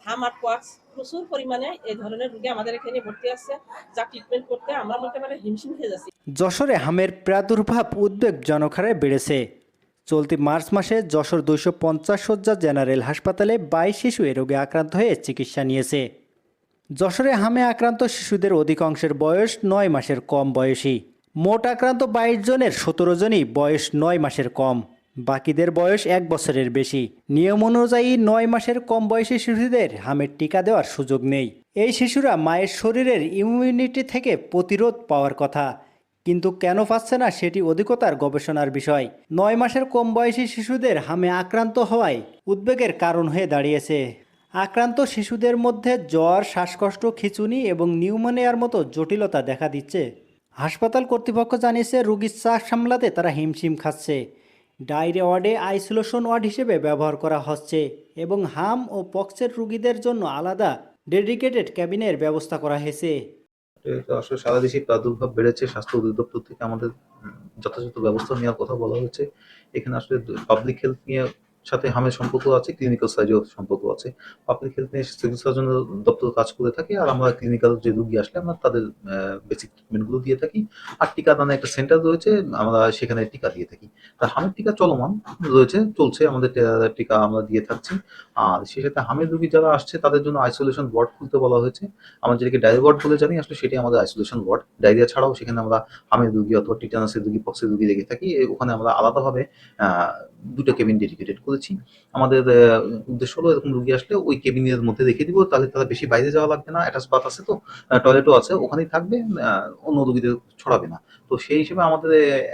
হাম আর পোয়াক্স প্রচুর পরিমাণে এই ধরনের রোগী আমাদের এখানে ভর্তি আছে, যা ট্রিটমেন্ট করতে আমরা বলতে পারি হিমশিম খেয়ে যাচ্ছি। যশোরে হামের প্রাদুর্ভাব উদ্বেগজনক হারে বেড়েছে। চলতি মার্চ মাসে যশোর 250 শয্যা জেনারেল হাসপাতালে 22 শিশু এ রোগে আক্রান্ত হয়ে চিকিৎসা নিয়েছে। যশোরে হামে আক্রান্ত শিশুদের অধিকাংশের বয়স 9 মাসের কম বয়সী। মোট আক্রান্ত 22 জনের 17 জনই বয়স 9 মাসের কম, বাকিদের বয়স 1 বছরের বেশি। নিয়ম অনুযায়ী 9 মাসের কম বয়সী শিশুদের হামের টিকা দেওয়ার সুযোগ নেই। এই শিশুরা মায়ের শরীরের ইমিউনিটি থেকে প্রতিরোধ পাওয়ার কথা, কিন্তু কেন পাচ্ছে না সেটি অধিকতার গবেষণার বিষয়। 9 মাসের কম বয়সী শিশুদের হামে আক্রান্ত হওয়ায় উদ্বেগের কারণ হয়ে দাঁড়িয়েছে। আক্রান্ত শিশুদের মধ্যে জ্বর, শ্বাসকষ্ট, খিঁচুনি এবং নিউমোনিয়ার মতো জটিলতা দেখা দিচ্ছে। হাসপাতাল কর্তৃপক্ষ জানিয়েছে রোগীর চাপ সামলাতে তারা হিমশিম খাচ্ছে। ডায়রিয়া ওয়ার্ডে আইসোলেশন ওয়ার্ড হিসেবে ব্যবহার করা হচ্ছে এবং হাম ও পক্সের রোগীদের জন্য আলাদা ডেডিকেটেড ক্যাবিনের ব্যবস্থা করা হয়েছে। আসলে সারা দেশে প্রাদুর্ভাব বেড়েছে। স্বাস্থ্য অধিদপ্তর থেকে আমাদের যথাযথ ব্যবস্থা নেওয়ার কথা বলা হয়েছে। এখানে আসলে পাবলিক হেলথ নিয়ে সাথে হামের সম্পর্ক আছে, ক্লিনিক্যাল সাইডেও সম্পর্ক আছে। পাবলিক হেলথ নিয়ে সিভিল সার্জন দপ্তর কাজ করে থাকে, আর আমরা ক্লিনিক্যাল যে রোগী আসলে আমরা তাদের বেসিক ট্রিটমেন্টগুলো দিয়ে থাকি। আর টিকাদানের একটা সেন্টার রয়েছে, আমরা সেখানে টিকা দিয়ে থাকি। হামের টিকা চলমান রয়েছে, চলছে, আমাদের টিকা আমরা দিয়ে থাকছি। আর সেই সাথে হামের রোগী যারা আসছে তাদের জন্য আইসোলেশন ওয়ার্ড খুলতে বলা হয়েছে। আমরা যেটাকে ডায়রিয়া ওয়ার্ড বলে জানি, আসলে সেটি আমাদের আইসোলেশন ওয়ার্ড। ডায়রিয়া ছাড়াও সেখানে আমরা হামের রোগী অথবা টিটানাসের রোগী, পক্সের রোগী রেখে থাকি। ওখানে আমরা আলাদাভাবে দুটো কেবিন ডেডিকেটেড করেছি। আমাদের উদ্দেশ্য হলো এরকম রোগী আসলে ওই কেবিনের মধ্যে রেখে দিব, তাহলে তারা বেশি বাইরে যাওয়া লাগবে না। অ্যাটাচ বাথ আছে, তো টয়লেটও আছে, ওখানেই থাকবে, অন্য রোগীদের ছড়াবে না। তো সেই হিসেবে আমাদের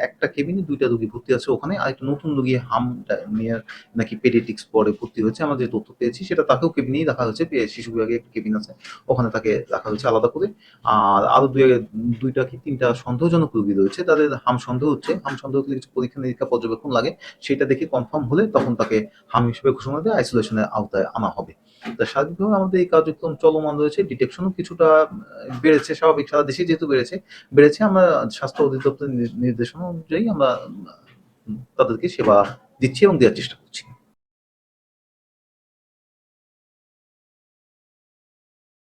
একটা কেবিনে 2টা রোগী ভর্তি আছে ওখানে। আর একটা নতুন রোগী হাম নিয়ে নাকি পেডিয়াট্রিক্স ওয়ার্ডে ভর্তি হয়েছে। আমরা যে তথ্য পেয়েছি সেটা তাকেও কেবিনেই রাখা হয়েছে। শিশু বিভাগে একটা কেবিন আছে, ওখানে তাকে রাখা হয়েছে আলাদা করে। আর আরো 2টা কি 3টা সন্দেহজনক রোগী রয়েছে, তাদের হাম সন্দেহ হচ্ছে। হাম সন্দেহ হলে কিছু পরীক্ষা নিরীক্ষা পর্যবেক্ষণ লাগে, সেটা দেখে কনফার্ম হলে তখন তাকে হাম হিসেবে ঘোষণা দিয়ে আইসোলেশনের আওতায় আনা হবে। তা সার্বিকভাবে আমাদের এই কার্যক্রম চলমান রয়েছে। ডিটেকশনও কিছুটা বেড়েছে, স্বাভাবিক, সারা দেশে যেহেতু বেড়েছে। আমরা স্বাস্থ্য অধিদপ্তরের নির্দেশনা অনুযায়ী আমরা তাদেরকে সেবা দিচ্ছি এবং দেওয়ার চেষ্টা করছি।